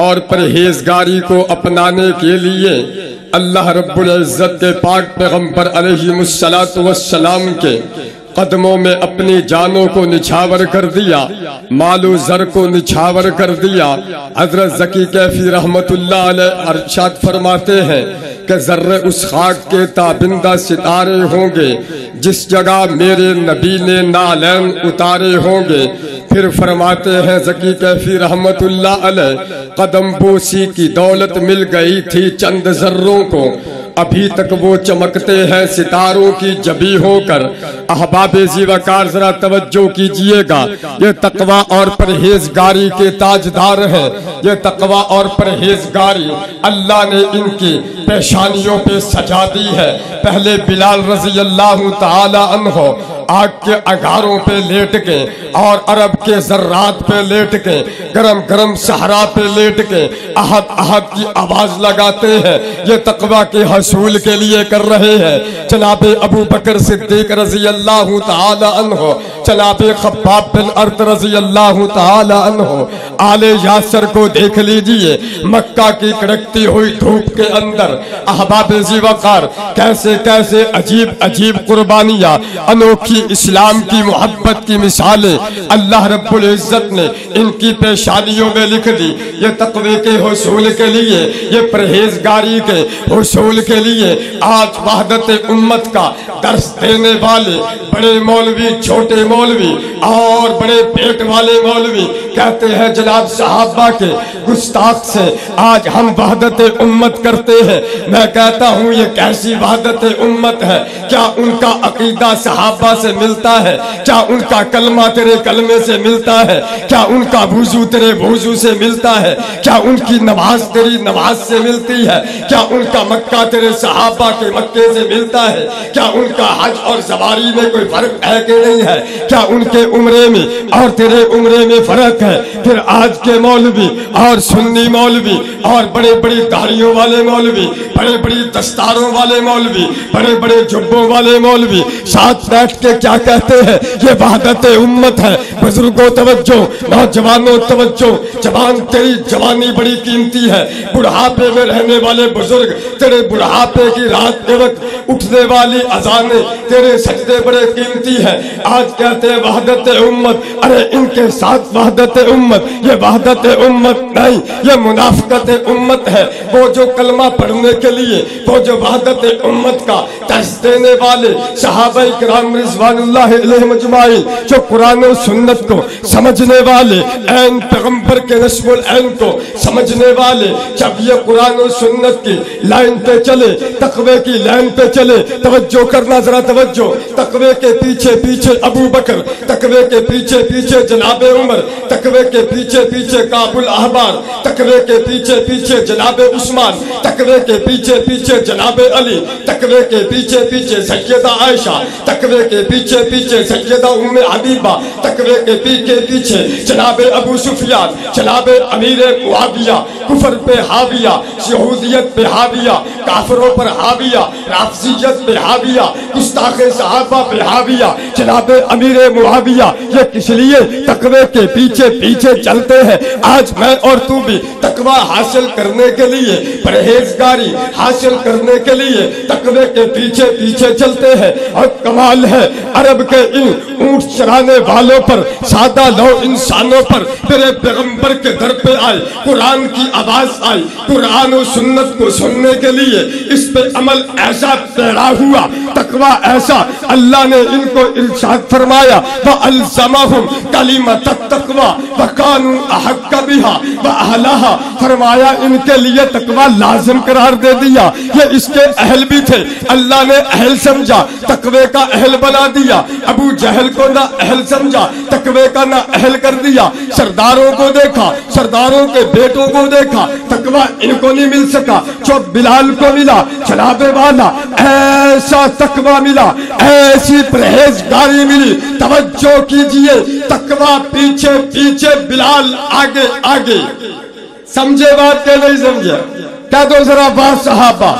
اور پرہیزگاری کو اپنانے کے لیے اللہ رب العزت کے پاک پیغمبر علیہ السلام کے قدموں میں اپنی جانوں کو نچھاور کر دیا، مال و زر کو نچھاور کر دیا۔ حضرت ذکی کیفی رحمت اللہ علیہ ارشاد فرماتے ہیں کہ ذرے اس خاک کے تابندہ ستارے ہوں گے جس جگہ میرے نبی نے نالین اتارے ہوں گے، پھر فرماتے ہیں زکی کیفی رحمت اللہ علیہ، قدم بوسی کی دولت مل گئی تھی چند ذروں کو، ابھی تک وہ چمکتے ہیں ستاروں کی جبی ہو کر۔ احباب ذی وقار ذرا توجہ کیجئے گا، یہ تقوی اور پرہیزگاری کے تاجدار ہیں، یہ تقوی اور پرہیزگاری اللہ نے ان کی پیشانیوں پہ سجا دی ہے۔ پہلے بلال رضی اللہ تعالی عنہ آگ کے اگاروں پہ لیٹ کے اور عرب کے ذرات پہ لیٹ کے گرم گرم صحرا پہ لیٹ کے احد احد کی آواز لگاتے ہیں، یہ تقوی کے حصول کے لیے کر رہے ہیں۔ جناب ابو بکر صدیق رضی اللہ تعالی عنہ، جناب خباب بن ارت رضی اللہ تعالی عنہ، آل یاسر کو دیکھ لیجئے مکہ کی کڑکتی ہوئی دھوپ کے اندر۔ احباب ذی وقار کیسے کیسے عجیب عجیب قربانیاں، انوکھی اسلام کی محبت کی مثالیں اللہ رب العزت نے ان کی پیشانیوں میں لکھ دی۔ یہ تقوی کے حصول کے لیے، یہ پرہیزگاری کے حصول کے لیے آج وحدت امت کا درس دینے والے بڑے مولوی، چھوٹے مولوی اور بڑے پیٹ والے مولوی کہتے ہیں جناب صحابہ کے گستاخ سے آج ہم وحدت امت کرتے ہیں۔ میں کہتا ہوں یہ کیسی وحدت امت ہے؟ کیا ان کا عقیدہ صحابہ سے ملتا ہے؟ کیا ان کا کلمہ تیرے کلمے سے ملتا ہے؟ کیا ان کا وضو تیرے وضو سے ملتا ہے؟ کیا ان کی نماز تیری نماز سے ملتی ہے؟ کیا ان کا مکہ تیرے صحابہ کے مکے سے ملتا ہے؟ کیا ان کا حج اور سواری میں کوئی فرق ہے کہ نہیں ہے؟ کیا ان کے عمرے میں اور تیرے عمرے میں فرق ہے؟ پھر آج کے مولوی اور سنی مولوی اور بڑے بڑی داڑھیوں والے مولوی، بڑے بڑی دستاروں والے مولوی، بڑے بڑے جبوں والے مولوی ساتھ بیٹھ کے کیا کہتے ہیں؟ یہ وحدت امت ہے۔ بزرگوں توجہ، نوجوانوں توجہ، جوان تیری جوانی بڑی قیمتی ہے، بڑھاپے میں رہنے والے بزرگ تیرے بڑھاپے کی رات کے وقت اٹھنے والی اذانیں تیرے سجدے بڑے قیمتی ہیں۔ آج کہتے ہیں وحدت امت، ارے ان کے ساتھ وحدت امت، یہ وحدت امت نہیں، یہ منافقت امت ہے۔ وہ جو کلمہ پڑھنے کے لیے، وہ جو وحدت امت کا درس دینے والے صحابہ کرام رضوان اللہ علیہ مجمعین، جو قرآن و سنت کو سمجھنے والے، عین پیغمبر کے نصب العین کو سمجھنے والے، جب یہ قرآن و سنت کی لائن پہ چلے، تقوی کی لائن پہ چلے، توجہ کرنا ذرا توجہ، تقوی کے پیچھے پیچھے ابو بکر، تقوی کے پیچھے پیچھے جناب عمر، تقوی کے پیچھے پیچھے کعب الاحبار، تقوی کے پیچھے پیچھے جناب عثمان، تقوی کے پیچھے پیچھے جناب علی، تقوی کے پیچھے پیچھے سیدہ عائشہ، تقوی کے پیچھے پیچھے سیدہ ام حبیبہ، تقوی کے پیچھے پیچھے جناب ابو سفیان، جناب امیر معاویہ، کفر پہ حاویہ، یہودیت پہ حاویہ، کافروں پر حاویہ، رافضیت پہ حاویہ، گستاخ صحابہ پہ حاویہ، جناب امیر معاویہ۔ یہ کس لیے؟ تقوی کے پیچھے پیچھے چلتے ہیں۔ آج میں اور تو بھی تقوی حاصل کرنے کے لیے، پرہیزگاری حاصل کرنے کے لیے تقوی کے پیچھے پیچھے چلتے ہیں۔ اور کمال ہے عرب کے ان اونٹ چرانے والوں پر، سادہ لو انسانوں پر تیرے پیغمبر کے در پہ آئے، قرآن کی آواز آئی، قرآن و سنت کو سننے کے لیے اس پہ عمل ایسا پیرا ہوا، تقوی ایسا، اللہ نے ان کو ارشاد فرمایا وَأَلْزَمَهُمْ كَلِمَةَ التَّقْوَى وَكَانُوا أَحَقَّ بِهَا وَأَهْلَهَا، فرمایا ان کے لیے تقوی لازم قرار دے دیا۔ یہ اس کے اہل بھی تھے، اللہ نے اہل سمجھا، تقوی کا اہل بنا دیا۔ ابو جہل کو نہ اہل سمجھا، تقوی کا نہ اہل کر دیا۔ سرداروں کو دیکھا، سرداروں کے بیٹوں کو دیکھا، تقوی ان کو نہیں مل سکا، جو بلال کو ملا جناب والا، ایسا تقوی ملا، ایسی پرہیزگاری ملی۔ توجہ کیجئے، تقوی پیچھے پیچھے، بلال آگے آگے۔ سمجھے بات کہ نہیں سمجھے؟ کہہ دو ذرا واہ صحابہ،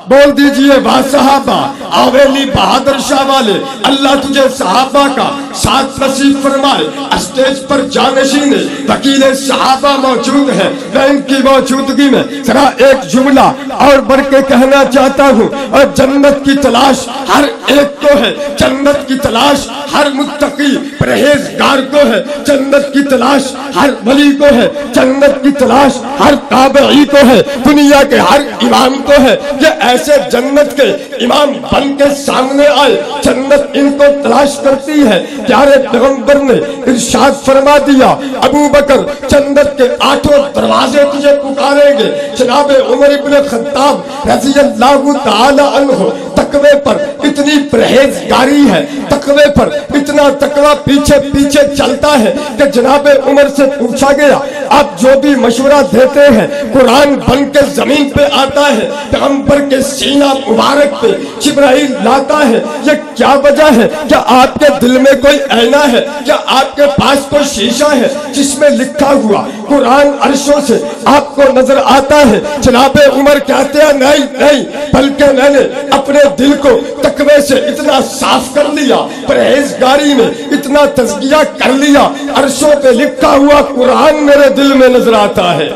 بول دیجئے واہ صحابہ۔ آویلی بہادر شاہ والے، اللہ تجھے صحابہ کا ساتھ نصیب فرمائے۔ اسٹیج پر جانشین وکیل صحابہ موجود ہیں، میں ان کی موجودگی میں ذرا ایک جملہ اور بڑھ کے کہنا چاہتا ہوں، اور جنت کی تلاش ہر ایک کو کو ہے جنت کی تلاش، ہر متقی پرہیزگار کو ہے جنت کی تلاش، ہر ولی کو ہے جنت کی تلاش، ہر تابعی کو ہے، دنیا کے ہر امام کو ہے کہ ایسے جنت کے امام بن کے سامنے آئے، جنت ان کو تلاش کرتی ہے۔ پیارے پیغمبر نے ارشاد فرما دیا ابو بکر جنت کے 8 دروازے تجھے پکاریں گے۔ جناب عمر ابن خطاب رضی اللہ تعالی عنہ تقوی پر اتنی پرہیزگاری ہے، تقوی پر اتنا تقوی پیچھے پیچھے چلتا ہے کہ جناب عمر سے پوچھا گیا آپ جو بھی مشورہ دیتے ہیں قرآن بن کے زمین پہ آتا ہے، پیغمبر کے سینہ مبارک پہ جبرائیل لاتا ہے، یہ کیا وجہ ہے؟ کیا آپ کے دل میں کوئی آئینہ ہے؟ کیا آپ کے پاس کوئی شیشہ ہے جس میں لکھا ہوا قرآن عرشوں سے آپ کو نظر آتا ہے؟ جناب عمر کہتے ہیں نہیں نہیں، بلکہ میں نے اپنے دل کو تقوی سے اتنا صاف کر لیا، پرہیزگاری میں اتنا تزکیہ کر لیا، عرشوں پہ لکھا ہوا قرآن میرے دل میں نظر آتا ہے۔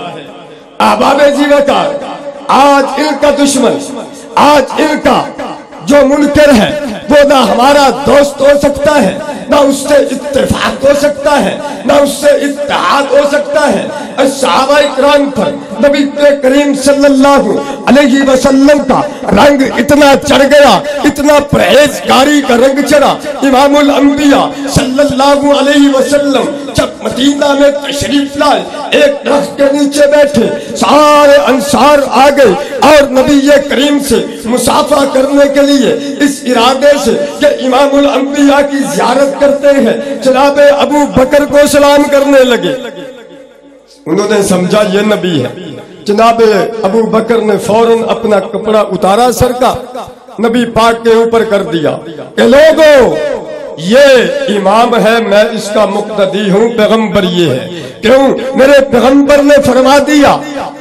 احباب زیوکار، آج ان کا دشمن، آج ان کا جو منکر ہے وہ نہ ہمارا دوست ہو سکتا ہے، نہ اس سے اتفاق ہو سکتا ہے، نہ اس سے اتحاد ہو سکتا ہے۔ صحابہ اکرام پر نبی کریم صلی اللہ علیہ وسلم کا رنگ اتنا چڑھ گیا، اتنا پرہیزگاری کا رنگ چڑھا۔ امام الانبیاء صلی اللہ علیہ وسلم جب مدینہ میں تشریف لائے، ایک درخت کے نیچے بیٹھے، سارے انصار آ گئے اور نبی کریم سے مصافحہ کرنے کے لیے اس ارادے سے کہ امام الانبیاء کی زیارت کرتے ہیں، جناب ابو بکر کو سلام کرنے لگے۔ انہوں نے سمجھا یہ نبی ہے۔ جناب ابو بکر نے فوراً اپنا کپڑا اتارا، سر کا نبی پاک کے اوپر کر دیا کہ لوگوں یہ امام ہے، میں اس کا مقتدی ہوں، پیغمبر یہ ہے۔ کیوں؟ میرے پیغمبر نے فرما دیا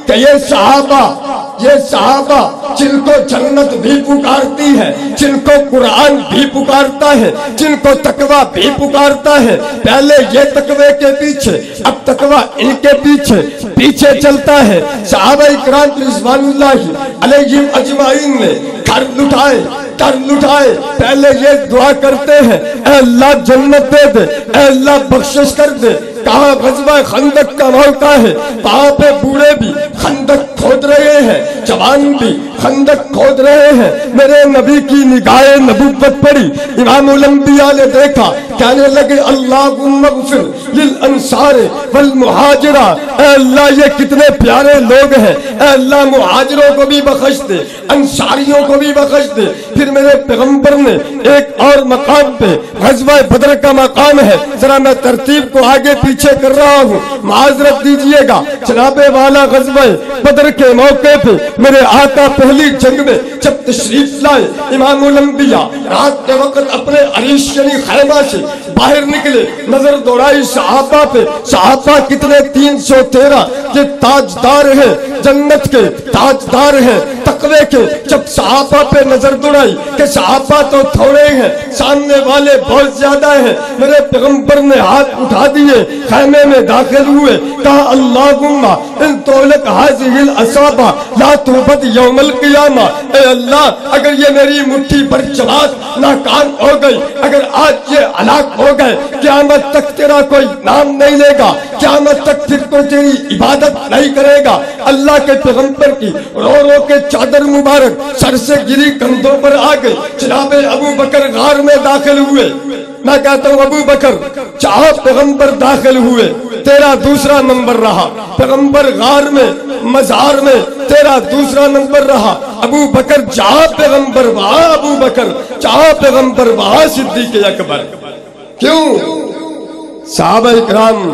کہ یہ صحابہ جن کو جنت بھی پکارتی ہے، جن کو قرآن بھی پکارتا ہے، جن کو تقوی بھی پکارتا ہے، پہلے یہ تقوی کے پیچھے، اب تقوی ان کے پیچھے پیچھے چلتا ہے۔ صحابہ اکرام رضوان اللہ علیہم اجمعین نے گھر لٹائے پہلے یہ دعا کرتے ہیں اے اللہ جنت دے دے، اے اللہ بخشش کر دے۔ کہاں غزوہ خندق کا موقع ہے، وہاں پہ بوڑھے بھی خندق کھود رہے ہیں، جوان بھی خندق کھود رہے ہیں۔ میرے نبی کی نگاہ نبوت پڑی، امام الانبیاء نے دیکھا، کہنے لگے اللہم اغفر للانصار والمہاجرہ، اے اللہ یہ کتنے پیارے لوگ ہیں، اے اللہ مہاجروں کو بھی بخش دے، انصاریوں کو بھی بخش دے۔ پھر میرے پیغمبر نے ایک اور مقام پہ، غزوہ بدر کا مقام ہے، ذرا میں ترتیب کو آگے پیچھے کر رہا ہوں، معذرت دیجئے گا۔ جناب والا غزوہ بدر کے موقع پہ میرے آقا پہلی جنگ میں جب تشریف لائے، امام الانبیاء رات کے وقت اپنے عریش یعنی خیمہ سے باہر نکلے، نظر دوڑائی صحابہ پہ، صحابہ کتنے 313، یہ تاجدار ہیں، جنت کے تاجدار ہیں، تقوی کے۔ جب صحابہ پہ نظر دوڑائی کہ صحابہ تو تھوڑے ہیں، سامنے والے بہت زیادہ ہیں، میرے پیغمبر نے ہاتھ اٹھا دیے، خیمے میں داخل ہوئے، کہا اللہم ان طولت حاضر الاسابہ لا توبت یوم القیامہ، اے اللہ اگر یہ میری مٹھی پر جماعت ناکام ہو گئی، اگر آج یہ ہلاک ہو گئے، قیامت تک تیرا کوئی نام نہیں لے گا، قیامت تک پھر کوئی تیری عبادت نہیں کرے گا۔ اللہ کے پیغمبر کی رو رو کے چادر مبارک سر سے گری، کندھوں پر آ گئی۔ جناب ابو بکر غار میں داخل ہوئے، میں کہتا ہوں ابو بکر جہاں پیغمبر داخل ہوئے تیرا دوسرا نمبر رہا، پیغمبر غار میں مزار میں تیرا دوسرا نمبر رہا۔ ابو بکر جہاں پیغمبر وہاں ابو بکر، جہاں پیغمبر وہاں صدیق اکبر۔ کیوں؟ صحابہ اکرام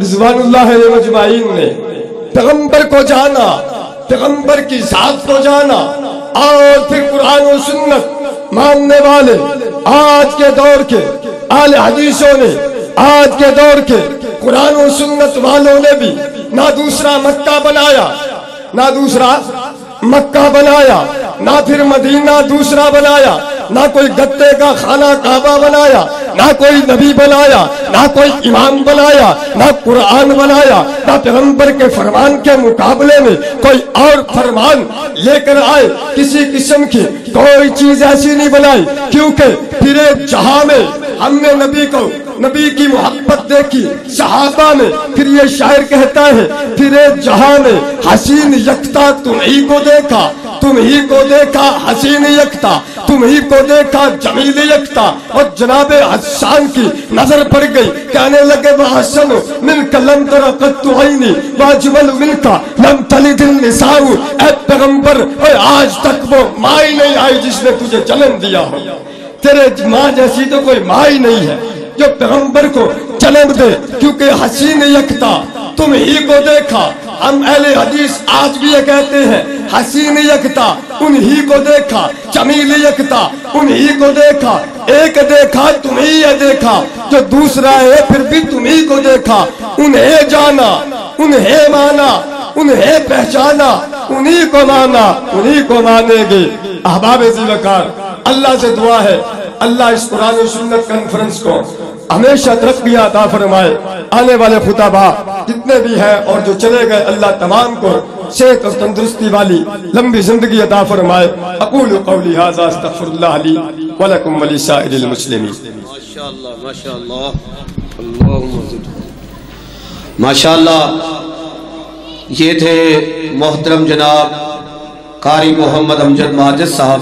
رضوان اللہ علیہم اجمعین نے پیغمبر کو جانا، پیغمبر کی ذات کو جانا، اور پھر قرآن و سنت ماننے والے آج کے دور کے اہل حدیثوں نے، آج کے دور کے قرآن و سنت والوں نے بھی نہ دوسرا مکہ بنایا، نہ دوسرا مکہ بنایا، نہ پھر مدینہ دوسرا بنایا، نہ کوئی گتے کا خانہ کعبہ بنایا، نہ کوئی نبی بنایا، نہ کوئی امام بنایا، نہ قرآن بنایا، نہ پیغمبر کے فرمان کے مقابلے میں کوئی اور فرمان لے کر آئے۔ کسی قسم کی کوئی چیز ایسی نہیں بنائی، کیونکہ پھر جہاں میں ہم نے نبی کی محبت دیکھی صحابہ میں۔ پھر یہ شاعر کہتا ہے پھر جہاں میں حسین یکتا تم ہی کو دیکھا، تم ہی کو دیکھا حسین یکتا، تم ہی کو دیکھا جمیل یکتا۔ اور جناب حسان کی نظر پڑ گئی، کہنے لگے وَحَسَنُ مِنْكَ لَمْ تَرَ قَطُّ عَيْنِي وَأَجْمَلُ مِنْكَ لَمْ تَلِدِ النِّسَاءُ۔ اے پیغمبر، اور آج تک وہ ماں ہی نہیں آئی جس نے تجھے جنم دیا ہو۔ تیرے ماں جیسی تو کوئی ماں ہی نہیں ہے جو پیغمبر کو جنم دے، کیونکہ حسین یکتا تم ہی کو دیکھا۔ ہم اہل حدیث آج بھی یہ کہتے ہیں حسین یکتا انہی کو دیکھا، جمیل یکتا انہی کو دیکھا۔ ایک دیکھا تمہیں یہ دیکھا، جو دوسرا ہے پھر بھی تمہیں کو دیکھا۔ انہیں جانا، انہیں مانا، انہیں پہچانا، انہی کو مانا، انہی کو مانے گے۔ احباب ذی وقار، اللہ سے دعا ہے اللہ اس قرآن و سنت کانفرنس کو ہمیشہ ترقی عطا فرمائے۔ آنے والے خطباء جتنے بھی ہیں اور جو چلے گئے، اللہ تمام کو صحت اور تندرستی والی لمبی زندگی عطا فرمائے۔ اقول قولی ھذا استغفر اللہ لی ولکم ولسائر المسلمین۔ ماشاءاللہ ماشاءاللہ اللہم ماشاءاللہ۔ یہ تھے محترم جناب قاری محمد امجد ماجد صاحب،